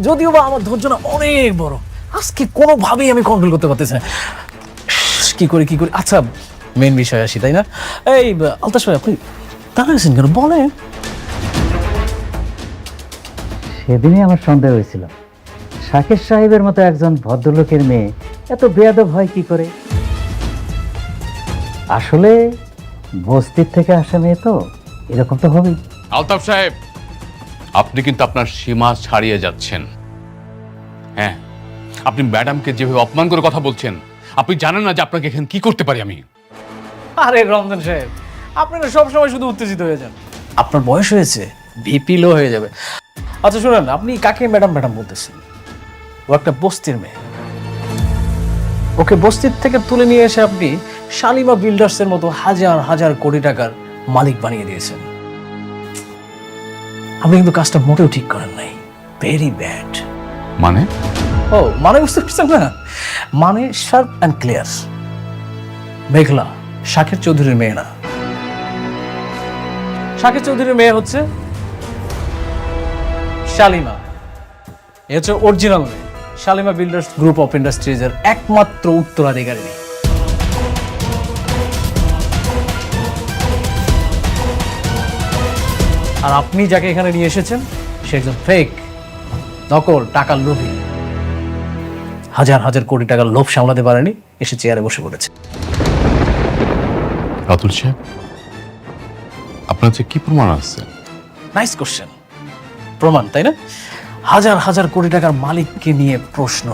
যদিও বা আমার ধৈর্য না অনেক বড়, আজকে কোনোভাবেই আমি কন্ট্রোল করতে পারতেছি না। কি করি আচ্ছা, মেন বিষয় আসি, তাই না? এই আলতাশ ভাই, আপনি দাঁড়াইছেন কেন, বলেন। সেদিনই আমার সন্দেহ হয়েছিল, শাকের সাহেবের মতো একজন ভদ্রলোকের মেয়ে এত বেয়াদব হয় কি করে। আসলে বস্তির থেকে আসা মেয়ে তো এরকম তো হবেই। আলতাফ সাহেব, আপনি কিন্তু আপনার সীমা ছাড়িয়ে যাচ্ছেন। হ্যাঁ, আপনি ম্যাডামকে যেভাবে অপমান করে কথা বলছেন, আপনি জানেন না যে আপনাকে এখানে কি করতে পারি আমি। আরে রমজান সাহেব, আপনি না সবসময় শুধু উত্তেজিত হয়ে যান। আপনার বয়স হয়েছে, ভিপি লো হয়ে যাবে। আচ্ছা শুনেন, আপনি কাকে ম্যাডাম ম্যাডাম বলতেছেন? ও একটা বস্তির মেয়ে। ওকে বস্তির থেকে তুলে নিয়ে এসে আপনি শালিমা বিল্ডার্সের মতো হাজার হাজার কোটি টাকার মালিক বানিয়ে দিয়েছেন। আপনি কিন্তু কাজটা মোটেও ঠিক করেন নাই, ভেরি ব্যাড। মানে? ও মানে বুঝতে পারছেন না? মানে শার্প অ্যান্ড ক্লিয়ার। মেঘলা শাকের চৌধুরীর মেয়ে না। শাকের চৌধুরীর মেয়ে হচ্ছে শালিমা। এ হচ্ছে অরিজিনাল মেয়ে। শালিমা বিল্ডার্স গ্রুপ অফ ইন্ডাস্ট্রিজের একমাত্র উত্তরাধিকারী। আর আপনি যাকে এখানে নিয়ে এসেছেন সে একজন ফেক, নকল, টাকার লোভী। হাজার হাজার কোটি টাকার লোভ সামলাতে পারেনি, এসে চেয়ারে বসে পড়েছে। রাতুল সাহেব, আপনার যে কি প্রমাণ আছে? Nice question. প্রমাণ, তাই না? হাজার হাজার কোটি টাকার মালিককে নিয়ে প্রশ্ন,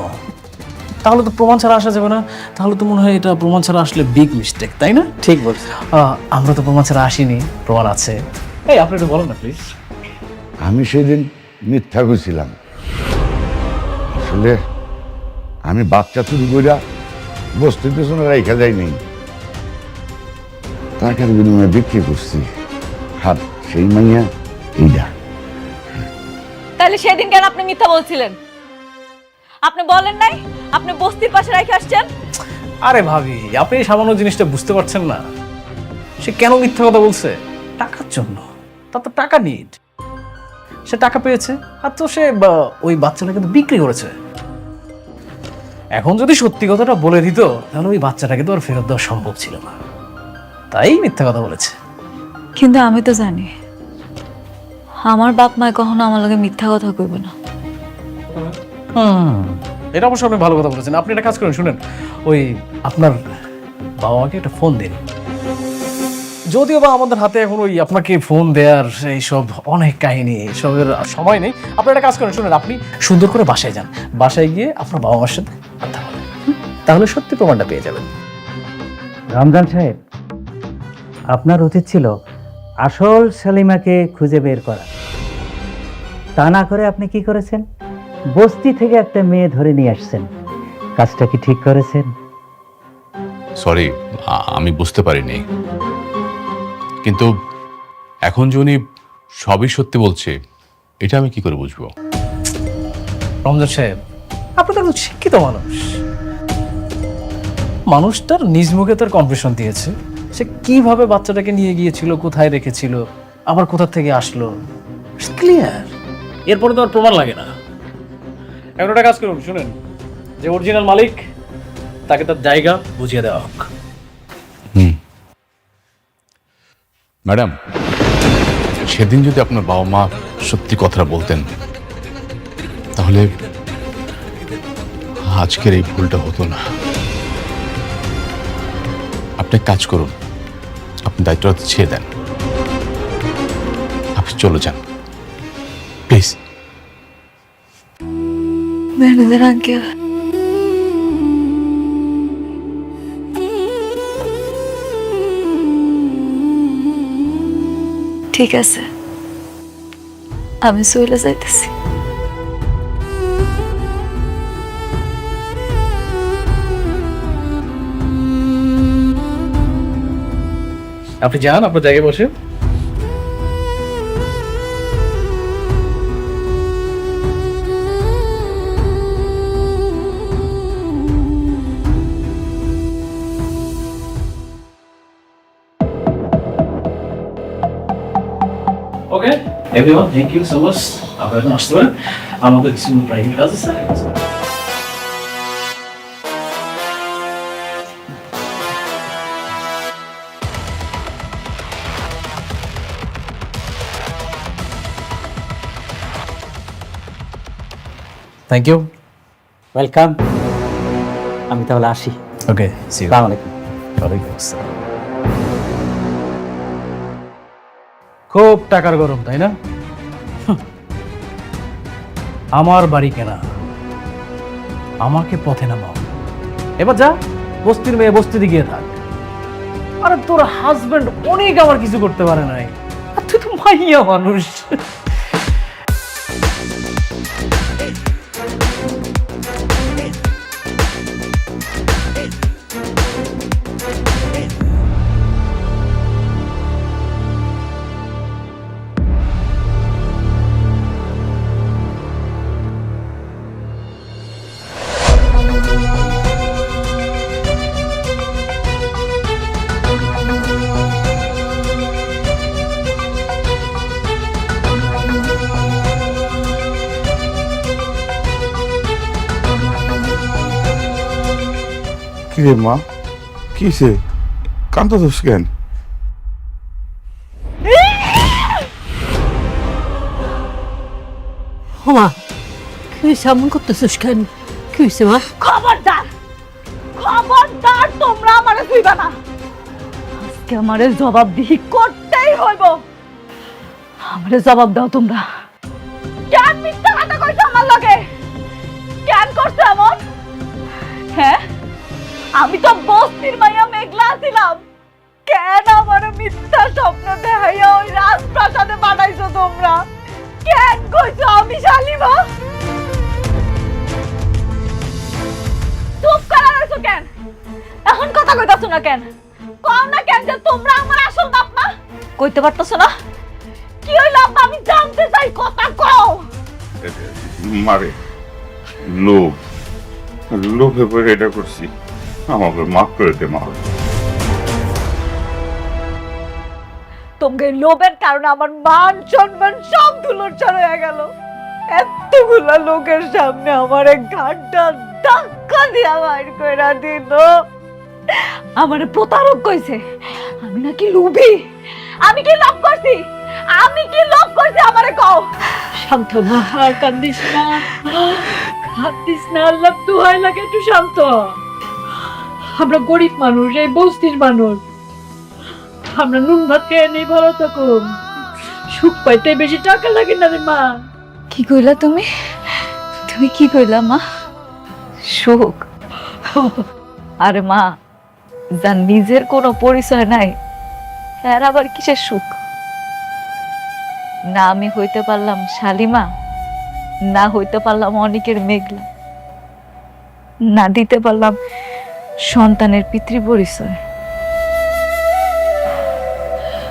তাহলে তো প্রমাণ ছাড়া আসা যাবে না। তাহলে তো মনে হয় এটা প্রমাণ ছাড়া আসলে বিগ মিস্টেক, তাই না? ঠিক বলছি। আমরা তো প্রমাণ ছাড়া আসিনি, প্রমাণ আছে। এই আপনি একটু বলেন না প্লিজ। আমি সেদিন মিথ্যা কইছিলাম। আসলে আমি বাচ্চা চুরি কইরা বস্তির পেছনে রাইখা যাই নাই, টাকার বিনিময়ে বিক্রি করছি। হাত সেই মাইয়া এইটা। তাহলে সেদিন কেন আপনি মিথ্যা বলছিলেন? আপনি বলেন নাই আপনি বস্তির পাশে রেখে আসছেন? আরে ভাবি, আপনি এই সামান্য জিনিসটা বুঝতে পারছেন না? সে কেন মিথ্যা কথা বলছে? টাকার জন্য। তার তো টাকা নিড, সে টাকা পেয়েছে, আর তো সে ওই বাচ্চাটা কিন্তু বিক্রি করেছে। এখন যদি সত্যি কথাটা বলে দিত, তাহলে ওই বাচ্চাটাকে তো আর ফেরত দেওয়া সম্ভব ছিল না, তাই মিথ্যা কথা বলেছে। কিন্তু আমি তো জানি আমার বাপ মায় কখনো আমার লগে মিথ্যা কথা কইব না। এটা অবশ্য আপনি ভালো কথা বলেছেন। আপনি একটা কাজ করেন, শুনেন, ওই আপনার বাবা মাকে একটা ফোন দিন। যদিও বা আমাদের হাতে এখন ওই আপনাকে ফোন দেওয়ার এইসব অনেক কাহিনী, এইসবের সময় নেই। আপনি একটা কাজ করেন, শুনেন, আপনি সুন্দর করে বাসায় যান, বাসায় গিয়ে আপনার বাবা মার সাথে কথা বলেন, তাহলে সত্যি প্রমাণটা পেয়ে যাবেন। রমজান সাহেব, আপনার উচিত ছিল আসল শালিমাকে খুঁজে বের করা। তা না করে আপনি কি করেছেন? বস্তি থেকে একটা মেয়ে ধরে নিয়ে আসছেন। কাজটা কি ঠিক করেছেন? সরি, আমি বুঝতে পারিনি। কিন্তু এখন যে উনি সবই সত্যি বলছে, এটা আমি কি করে বুঝবো? রমজান সাহেব, আপনি তো একজন শিক্ষিত মানুষ। মানুষটার নিজ মুখে তার কনফেশন দিয়েছে, সে কিভাবে বাচ্চাটাকে নিয়ে গিয়েছিল, কোথায় রেখেছিল, আবার কোথা থেকে আসলো, ক্লিয়ার। এরপরে তো আর প্রমাণ লাগে না। এখন একটা কাজ করুন, শুনেন, যে অরিজিনাল মালিক তাকে তার জায়গা বুঝিয়ে দেওয়া হোক। ম্যাডাম, সেদিন যদি আপনার বাবা মা সত্যি কথাটা বলতেন, তাহলে আজকের এই ভুলটা হতো না। আপনি এক কাজ করুন, আপনি দায়িত্বটা ছেড়ে দেন, আপনি চলে যান প্লিজ। ম্যানেজার আঙ্কেল, ঠিক আছে, আমি চলে যাইতেছি। আপনি যান, আপনার জায়গায় বসে। Okay everyone, thank you so much. এখন আসতে পারেন, আমাদের কিছু প্রাইভেট কাজ আছে। Thank you. ওয়েলকাম। আমি তাহলে আসি। Okay, see you. আসসালামু আলাইকুম। ওয়ালাইকুম আসসালাম। খুব টাকার গরম, তাই না? আমার বাড়ি কেনা, আমাকে পথে নামাও। এবার যা, বস্তির মেয়ে বস্তিতে গিয়ে থাক। আরে তোর হাজবেন্ড অনেক আমার কিছু করতে পারে নাই, আর তুই তো মাইয়া মানুষ। কিরে মা, কিসে কান্দছিস কেন? মা কি হয়েছে? এমন করতেছিস কেন? কি হয়েছে মা? খবরদার, খবরদার, তোমরা আমারে ধুইবা না। আজকে আমারে জবাবদিহি করতেই হইব। আমারে জবাব দাও তোমরা। কেন মিথ্যা কথা কইছো আমার লগে? কেন করছো এমন? হ্যাঁ, আমি তো বস্তির মাইয়া মেঘলা ছিলাম। কেন আমার মিথ্যা স্বপ্ন দেখাইয়া ওই রাজপ্রাসাদে পাঠাইছো তোমরা? কেন কইছো আমি শালিমা? চুপ করা রইছো কেন? এখন কথা কইতাছো না কেন? কও না কেন যে তোমরা আমার আসল বাপ মা? কইতে পারতাছো না? কি হইলো আব্বা? আমি জানতে চাই, কথা কও। মারে লোভ, লোভে পরে এটা করছি, আমাকে মাফ করে দে মা। তোমাকে লোভের কারণে আমার মান সম্মান সব ধুলোচ্ছাড় হয়ে গেল। এতগুলা লোকের সামনে আমার এক ঘাটটা ধাক্কা দিয়া বাইর কইরা দিল। আমারে প্রতারক কইছে, আমি নাকি লোভী। আমি কি লোভ করছি? আমি কি লোভ করছি আমারে কও। শান্ত মা, আর কান্দিস না, কান্দিস না। আল্লাহ দোহাই লাগে, একটু শান্ত হ। আমরা গরিব মানুষ, এই বস্তির মানুষ। আমরা নুন ভাত খেয়ে নেই, ভালো থাকুন। সুখ পাইতে বেশি টাকা লাগে না রে মা। কি কইলা তুমি? তুমি কি কইলা মা? সুখ? আরে মা, যার নিজের কোনো পরিচয় নাই, এর আবার কিসের সুখ? না আমি হইতে পারলাম শালিমা, না হইতে পারলাম অনেকের মেঘলা, না দিতে পারলাম সন্তানের পিতৃ পরিচয়।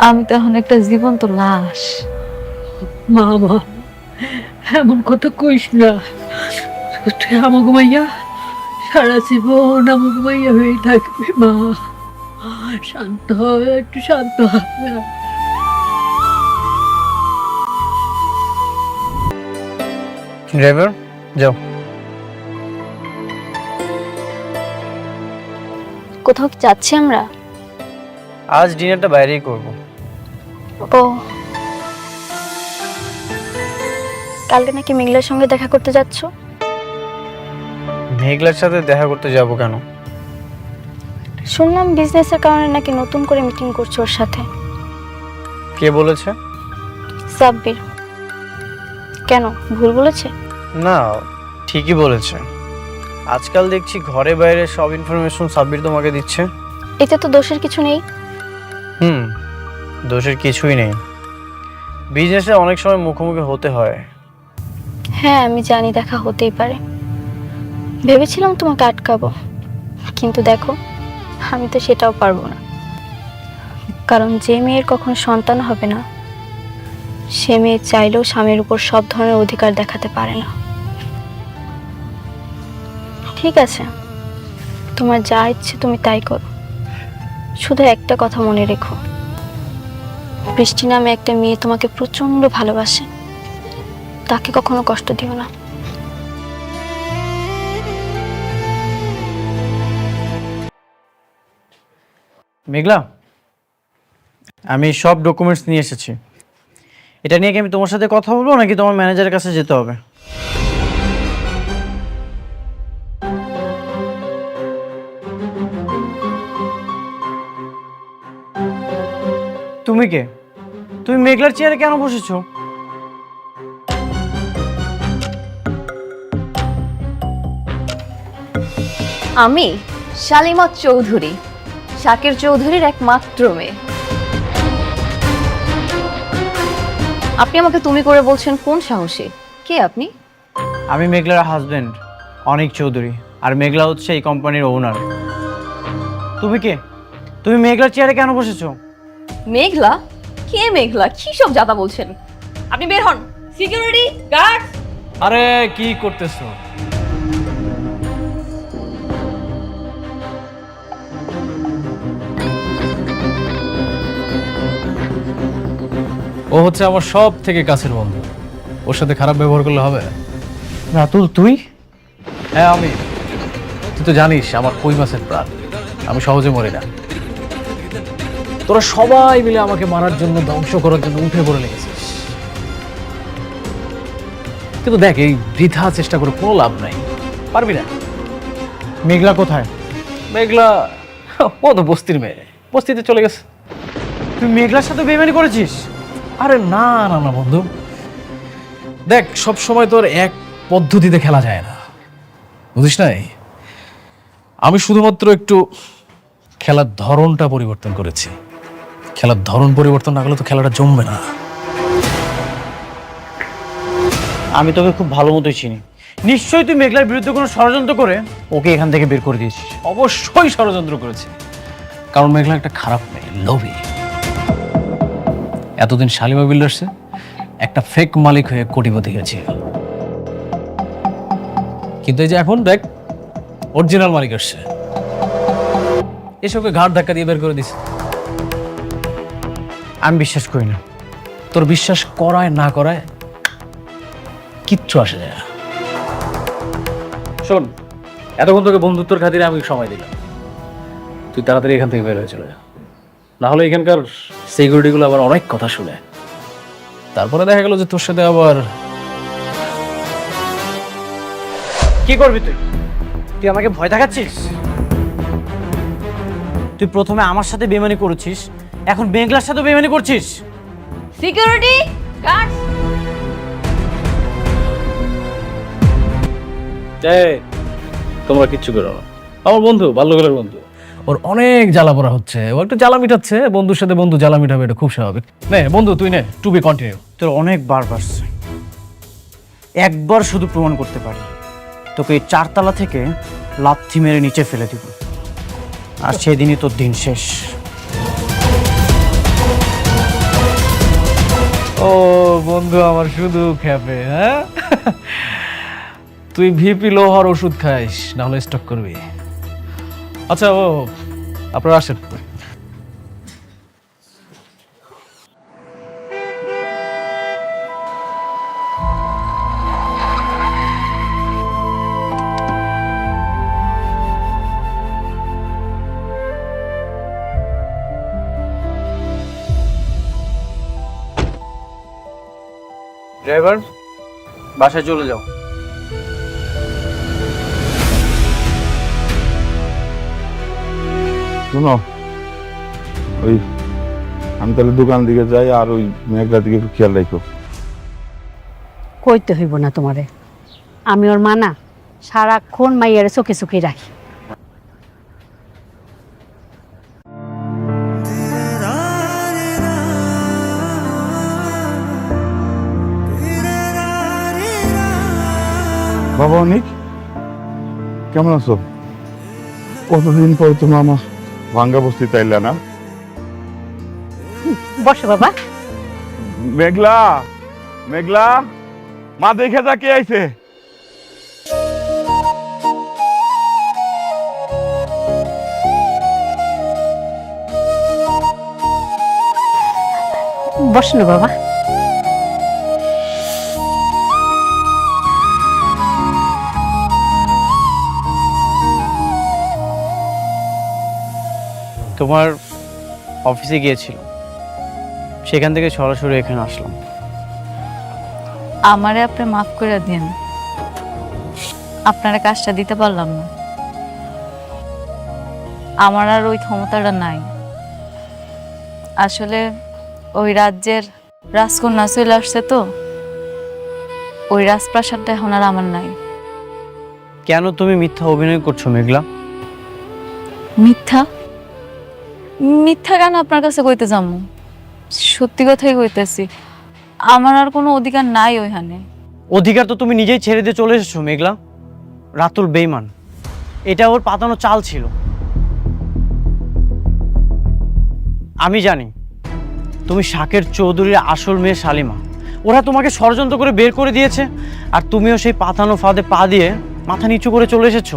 আমি তো এখন একটা জীবন্ত লাশ। মা মা, এমন কথা কইস না। তুই আমাকে মাইয়া সারা জীবন আমাকে মাইয়া হয়ে থাকবি মা। শান্ত হ, একটু শান্ত হ। ড্রাইভার যাও। কোথাও কি যাচ্ছি আমরা? আজ ডিনারটা বাইরেই করব। ও, কালকে নাকি মেঘলার সঙ্গে দেখা করতে যাচ্ছ? মেঘলার সাথে দেখা করতে যাব কেন? শুনলাম বিজনেসের কারণে নাকি নতুন করে মিটিং করছো ওর সাথে। কে বলেছে? সাব্বির। কেন, ভুল বলেছে? না, ঠিকই বলেছে। আজকাল দেখছি ঘরে বাইরে সব ইনফরমেশন সাব্বির তোমাকে দিচ্ছে। এতে তো দোষের কিছু নেই। দোষের কিছুই নেই। বিজনেসে অনেক সময় মুখোমুখি হতে হয়। হ্যাঁ আমি জানি, দেখা হতেই পারে। ভেবেছিলাম তোমাকে আটকাবো, কিন্তু দেখো আমি তো সেটাও পারবো না। কারণ যে মেয়ের কখনো সন্তান হবে না, সে মেয়ে চাইলেও স্বামীর উপর সব ধরনের অধিকার দেখাতে পারে না। ঠিক আছে, তোমার যা ইচ্ছে তুমি তাই করো, শুধু একটা কথা মনে রেখো, বৃষ্টি নামে একটা মেয়ে তোমাকে প্রচন্ড ভালোবাসে। তাকে কখনো কষ্ট দিও না। মেঘলা, আমি সব ডকুমেন্টস নিয়ে এসেছি। এটা নিয়ে কি আমি তোমার সাথে কথা বলবো নাকি তোমার ম্যানেজারের কাছে যেতে হবে? তুমি কে? তুমি মেঘলার চেয়ারে কেন বসেছো? আমি শালিমা চৌধুরী, শাকির চৌধুরীর একমাত্র মেয়ে। আপনি আমাকে তুমি করে বলছেন কোন সাহসে? কে আপনি? আমি মেঘলার হাজবেন্ড অনিক চৌধুরী, আর মেঘলা হচ্ছে এই কোম্পানির ওনার। তুমি কে? তুমি মেঘলার চেয়ারে কেন বসেছো? মেঘলা? কে মেঘলা? কি সব জাতা বলছেন? আপনি বের হন। Security guard! আরে কি করতেছো? ও হচ্ছে আমার সব থেকে কাছের বন্ধু, ওর সাথে খারাপ ব্যবহার করলে হবে? রাতুল, তুই? হ্যাঁ আমি। তুই তো জানিস আমার কই মাছের প্রাণ, আমি সহজে মরি না। তোরা সবাই মিলে আমাকে মারার জন্য, ধ্বংস করার জন্য উঠে পড়ে লেগেছিস, কিন্তু দেখ এই বৃথা চেষ্টা করে কোনো লাভ নাই, পারবি না। মেঘলা কোথায়? মেঘলা ও তো বস্তির মেয়ে, বস্তিতে চলে গেছে। তুই মেঘলার সাথে বেইমানি করেছিস? আরে না না না বন্ধু, দেখ সব সময় তোর এক পদ্ধতিতে খেলা যায় না, বুঝিস নাই? আমি শুধুমাত্র একটু খেলার ধরনটা পরিবর্তন করেছি। খেলার ধরন পরিবর্তন না করলে তো খেলাটা জমবে না। আমি তোকে খুব ভালো মতোই চিনি। নিশ্চয়ই তুই মেঘলার বিরুদ্ধে কোনো ষড়যন্ত্র করে ওকে এখান থেকে বের করে দিয়েছিস। অবশ্যই ষড়যন্ত্র করেছি, কারণ মেঘলা একটা খারাপ মেয়ে, লোভী। এতদিন শালিমা বিল্ডার্সে একটা ফেক মালিক হয়ে কোটিপতি হয়েছিল, কিন্তু এই যে এখন দেখ অরিজিনাল মালিক আসছে, এসবকে ঘাট ধাক্কা দিয়ে বের করে দিছে। আমি বিশ্বাস করি না। তোর বিশ্বাস করায় না করায় কিচ্ছু আসে যায় না। শোন, এতক্ষণ তোকে বন্ধুত্বর খাতিরে আমি সময় দিলাম, তুই তাড়াতাড়ি এখান থেকে বের হয়ে চলে যা, না হলে এখানকার সিকিউরিটিগুলো আবার অনেক কথা শুনে, তারপরে দেখা গেল যে তোর সাথে আবার। কি করবি তুই? তুই আমাকে ভয় দেখাচ্ছিস? তুই প্রথমে আমার সাথে বেইমানি করেছিস, এখন মেঘলার সাথে বেইমানি করছিস। Security guard! তোমরা কিচ্ছু করো না, আমার বন্ধু, বাল্যকালের বন্ধু, ওর অনেক জ্বালা পড়া হচ্ছে, ও একটু জ্বালা মিটাচ্ছে, বন্ধুর সাথে বন্ধু জ্বালা মিটাবে, এটা খুব স্বাভাবিক। নে বন্ধু তুই নে, টু বি কন্টিনিউ। তোর অনেক বার বাড়ছে, একবার শুধু প্রমাণ করতে পারি, তোকে এই 4 তলা থেকে লাথি মেরে নিচে ফেলে দিব, আর সেদিনই তোর দিন শেষ। ও বন্ধু আমার শুধু খেপে, হ্যাঁ? তুই ভিপি লো হওয়ার ওষুধ খাইস, না হলে স্টক করবি। আচ্ছা ও আপনারা আসেন। ড্রাইভার, বাসায় চলে যাও। শোনো, ওই আমি তাহলে দোকান দিকে যাই, আর ওই মেঘলার দিকে একটু খেয়াল রাখো। কইতে হইব না তোমারে, আমি ওর মানা সারাক্ষণ মাইয়ারে চোখে চোখে রাখি। বাবা অনিক, কেমন আছো? কতদিন পর তুমি আমার ভাঙ্গা বস্তি তাইলা না? বসো বাবা। মেঘলা, মেঘলা, মা দেখে যা কে আইছে। বসো না বাবা। তোমার অফিসে গিয়েছিলাম, সেখান থেকে সরাসরি এখানে আসলাম। আমারে আপনি মাফ করে দিন, আপনারা কাজটা দিতে পারলাম না। আমার আর ওই ক্ষমতাটা নাই। আসলে ওই রাজ্যের রাজকন্যা চলে আসছে তো, ওই রাজপ্রাসাদটা এখন আর আমার নাই। কেন তুমি মিথ্যা অভিনয় করছো মেঘলা? মিথ্যা? মিথ্যা কেন আপনার কাছে কইতে যাবো? সত্যি কথাই কইতেছি, আমার আর কোনো অধিকার নাই ওইখানে। অধিকার তো তুমি নিজেই ছেড়ে দিয়ে চলে এসেছো মেঘলা। রাতুল বেইমান, এটা ওর পাতানো চাল ছিল। আমি জানি তুমি শাকের চৌধুরীর আসল মেয়ে শালিমা। ওরা তোমাকে ষড়যন্ত্র করে বের করে দিয়েছে, আর তুমিও সেই পাতানো ফাঁদে পা দিয়ে মাথা নিচু করে চলে এসেছো।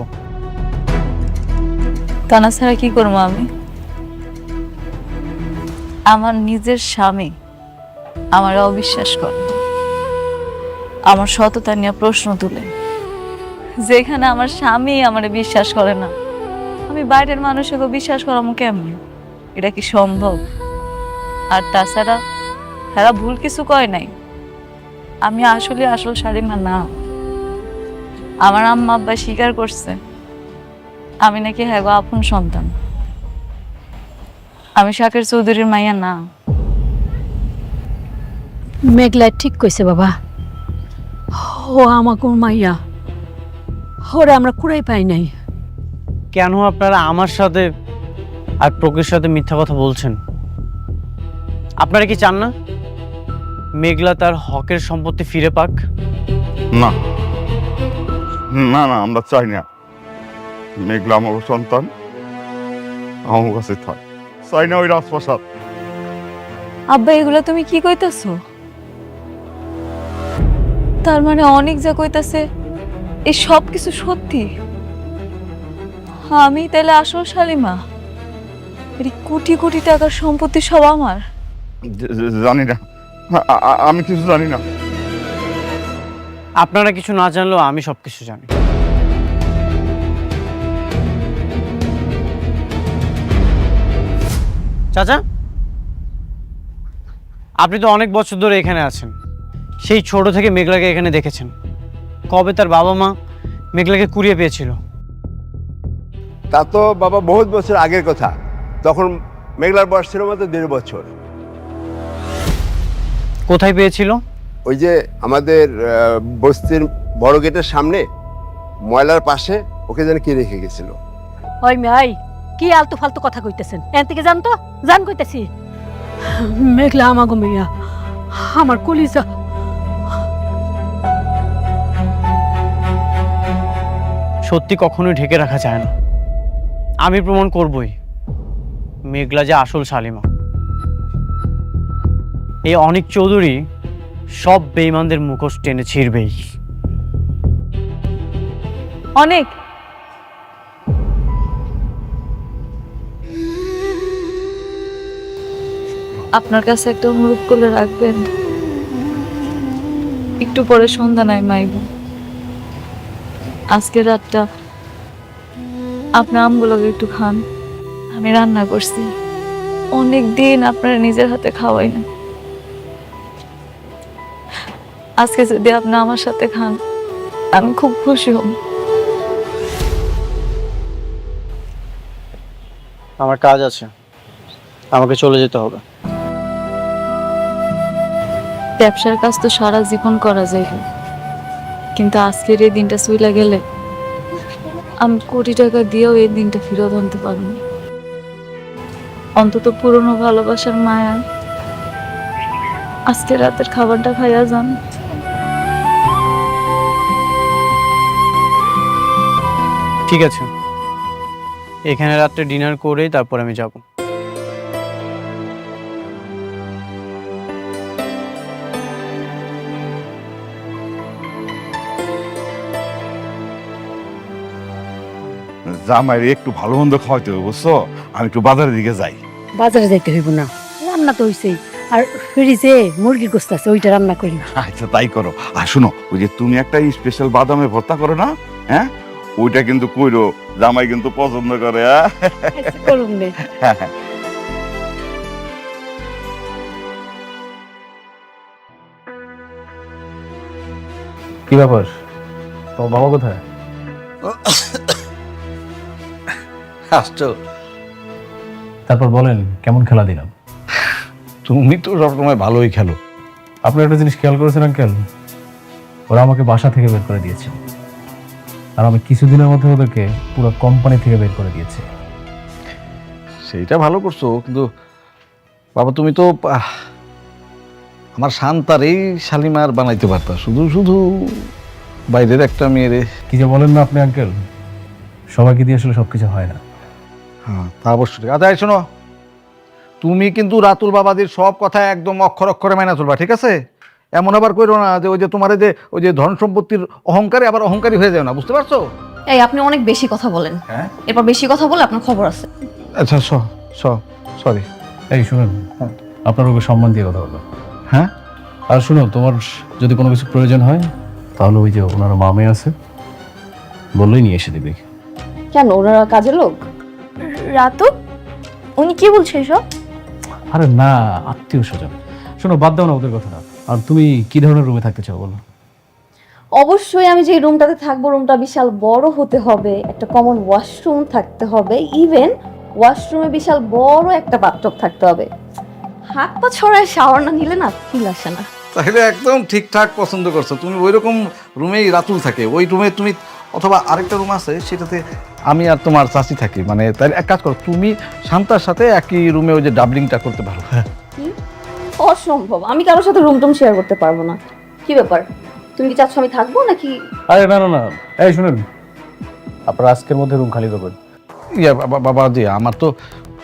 তানা ছাড়া কি করবো আমি? আমার নিজের স্বামী আমার অবিশ্বাস করে, আমার সততা নিয়ে প্রশ্ন তুলে। যেখানে আমার স্বামী আমারে বিশ্বাস করে না, আমি বাইরের মানুষকে বিশ্বাস করামো কেমন? এটা কি সম্ভব? আর তাছাড়া এরা ভুল কিছু কয় নাই। আমি আসলে আসল শালিমা না। আমার আম্মা আব্বা স্বীকার করছে আমি নাকি হ্যাঁ আপন সন্তান। আমি শাকের চৌধুরীর মাইয়া না। মেঘলা ঠিক কইছে বাবা, ও আমাকে মাইয়া, ওরে আমরা কুড়াই পাই নাই। কেন আপনারা আমার সাথে আর প্রকৃতির সাথে মিথ্যা কথা বলছেন? আপনারা কি চান না মেঘলা তার হকের সম্পত্তি ফিরে পাক? না না না, আমরা চাই না। মেঘলা আমার সন্তান, আমার কাছে থাক। চাই না ওই রাজপ্রাসাদ। আব্বা এগুলো তুমি কি কইতাছো? তার মানে অনেক যা কইতাছে এই সব কিছু সত্যি? আমি তাহলে আসল শালিমা? এই কোটি কোটি টাকার সম্পত্তি সব আমার? জানি না, আমি কিছু জানি না। আপনারা কিছু না জানলেও আমি সবকিছু জানি। চাচা, আপনি তো অনেক বছর ধরে এখানে আছেন, সেই ছোট থেকে মেঘলাকে এখানে দেখেছেন। কবে তার বাবা মা মেঘলাকে কুড়িয়ে পেয়েছিল? তা তো বাবা বহুত বছর আগের কথা। তখন মেঘলার বয়স ছিল মাত্র 1.5 বছর। কোথায় পেয়েছিল? ওই যে আমাদের বস্তির বড় গেটের সামনে ময়লার পাশে ওকে যেন কে রেখে গেছিল। ওই মেয়াই, কি আলতু ফালতু কথা কইতেছেন? এন থেকে জান তো, জান কইতেছি। মেঘলা আমাকে মেয়া, আমার কলিজা। সত্যি কখনোই ঢেকে রাখা যায় না। আমি প্রমাণ করবই মেঘলা যে আসল শালিমা। এই অনিক চৌধুরী সব বেঈমানদের মুখোশ টেনে ছিঁড়বেই। অনেক আপনার কাছে একটা অনুরোধ করে রাখবেন, একটু পরে সন্ধ্যা নাই মাইব। আজকে রাতটা আপনি আমগুলোকে একটু খান। আমি রান্না করছি, অনেক দিন আপনারা নিজের হাতে খাওয়াই না। আজকে যদি আপনি আমার সাথে খান আমি খুব খুশি হব। আমার কাজ আছে, আমাকে চলে যেতে হবে। ব্যবসার কাজ তো সারা জীবন করা যায়, কিন্তু আজকের এই দিনটা চলে গেলে আমি কোটি টাকা দিয়েও এই দিনটা ফেরত আনতে পারবো না। অন্তত পুরনো ভালোবাসার মায়া আজকে রাতের খাবারটা খাইয়া যান। ঠিক আছে, এখানে রাত্রে ডিনার করেই তারপর আমি যাব। জামাইর একটু ভালো মন্দ খাওয়াইতে হবে, বুঝছো? আমি একটু বাজারের দিকে যাই। বাজারে যাইতে হইব না, রান্না তো হইছেই। আর ফ্রিজে মুরগির গোস্ত আছে, ওইটা রান্না করি না। আচ্ছা তাই করো। আর শুনো, ওই যে তুমি একটা স্পেশাল বাদামে ভর্তা করো না, হ্যাঁ, ওইটা কিন্তু কইরো, জামাই কিন্তু পছন্দ করে। হ্যাঁ করুন নে। কি ব্যাপার, তোমার বাবা কোথায়? আসছো? তারপর বলেন কেমন খেলা দিলাম? তুমি তো সবসময় ভালোই খেলো। আপনি একটা জিনিস খেয়াল করেছেন আঙ্কেল, ওরা আমাকে বাসা থেকে বের করে দিয়েছে, আর আমি কিছুদিনের মধ্যে ওদেরকে পুরো কোম্পানি থেকে বের করে দিয়েছি। সেইটা ভালো করছো, কিন্তু বাবা তুমি তো আমার শান্তার এই শালিমার বানাইতে পারতা, শুধু শুধু বাইরের একটা মেয়েরে। কি যে বলেন না আপনি আঙ্কেল, সবাইকে দিয়ে আসলে সবকিছু হয় না। হ্যাঁ তা অবশ্যই। আচ্ছা এই শোনো, তুমি কিন্তু রাতুল বাবাদের সব কথা একদম অক্ষর অক্ষরে মাইনা চলবা, ঠিক আছে? এমন আবার কইরো না যে ওই যে তোমার যে ওই যে ধন সম্পত্তির অহংকারে আবার অহংকারী হয়ে যাও না, বুঝতে পারছো? এই আপনি অনেক বেশি কথা বলেন। হ্যাঁ এরপর বেশি কথা বলে আপনার খবর আছে। আচ্ছা সরি। এই শুনুন, আপনার ওকে সম্মান দিয়ে কথা বলবেন। হ্যাঁ আর শুনো, তোমার যদি কোনো কিছু প্রয়োজন হয় তাহলে ওই যে ওনার মামে আছে, বললেই নিয়ে এসে দিবে। কেন, ওনারা কাজের লোক? রাতু উনি কি বলছে এসব? আরে না, আত্মীয় স্বজন। শোনো, বাদ দাও না ওদের কথাটা। আর তুমি কি ধরনের রুমে থাকতে চাও বলো? অবশ্যই আমি যে রুমটাতে থাকবো রুমটা বিশাল বড় হতে হবে, একটা কমন ওয়াশরুম থাকতে হবে, ইভেন ওয়াশরুমে বিশাল বড় একটা বাথটব থাকতে হবে। হাত পা ছড়ায় শাওয়ার না নিলে না ফিল আসে না। তাহলে একদম ঠিকঠাক পছন্দ করছো তুমি। ওই রকম রুমেই রাতুল থাকে, ওই রুমে তুমি, অথবা আরেকটা রুম আছে সেটাতে আমি আর তোমার চাচি থাকি। মানে তাহলে এক কাজ করো, তুমি শান্তার সাথে একই রুমে ওই যে ডাবলিংটা করতে পারো। হ্যাঁ কি অসম্ভব, আমি কারোর সাথে রুম টুম শেয়ার করতে পারবো না। কি ব্যাপার, তুমি কি চাচ্ছ আমি থাকবো নাকি? আরে না না না, এই শুনুন, আপনার আজকের মধ্যে রুম খালি করবেন। বাবা জি, আমার তো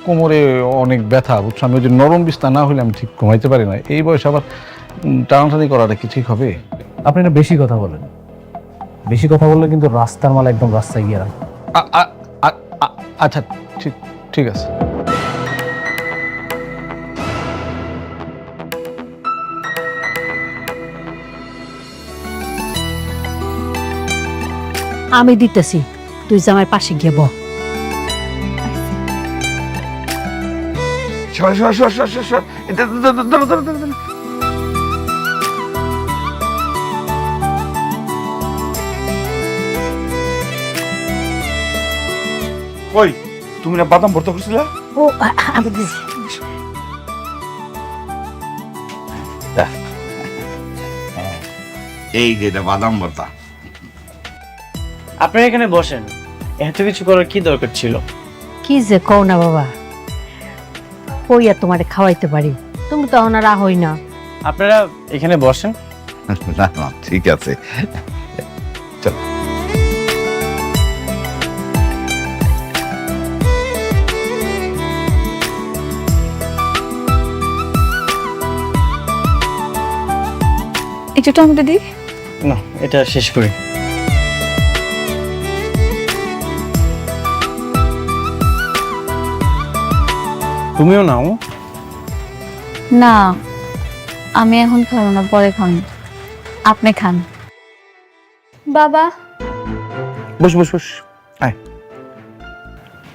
কোমরে অনেক ব্যথা, বুঝছো? আমি ওই যে নরম বিছনা না হলে আমি ঠিক ঘুমাইতে পারি না। এই বয়সে আবার টানাটানি করাটা কি ঠিক হবে? আপনি না বেশি কথা বলেন, বেশি কথা বললে কিন্তু রাস্তার মাল একদম রাস্তায় গিয়ে রাখবো। আচ্ছা ঠিক আছে। আমি দিতেছি, তুই জামাই পাশে গিয়ে বল। সর। কই, তুমি না বাদাম ভর্তা করছিলা? ও আমি দিছি। এই যে এটা বাদাম ভর্তা। আপনারা এখানে বসেন, এত কিছু করার কি দরকার ছিল? কি যে কও না বাবা, ওই আর তোমারে খাওয়াইতে পারি, তুমি তো ওনার হই না। আপনারা এখানে বসেন। না ঠিক আছে, চল। একটু টমেটো দিই। না, এটা শেষ করি। তুমিও নাও। না, আমি এখন খাবো না, পরে খান। আপনি খান। বাবা, বস। আয়।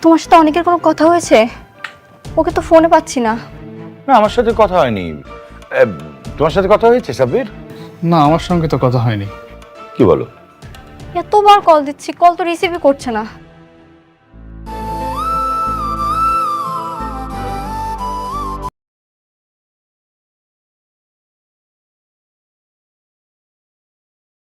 তোমার সাথে অনেকের কোনো কথা হয়েছে? ওকে তো ফোনে পাচ্ছি না। না, আমার সাথে কথা হয়নি। তোমার সাথে কথা হয়েছে সাব্বির? না, আমার সঙ্গে তো কথা হয়নি। কি বলো? এতবার কল দিচ্ছি, কল তো রিসিভই করছে না।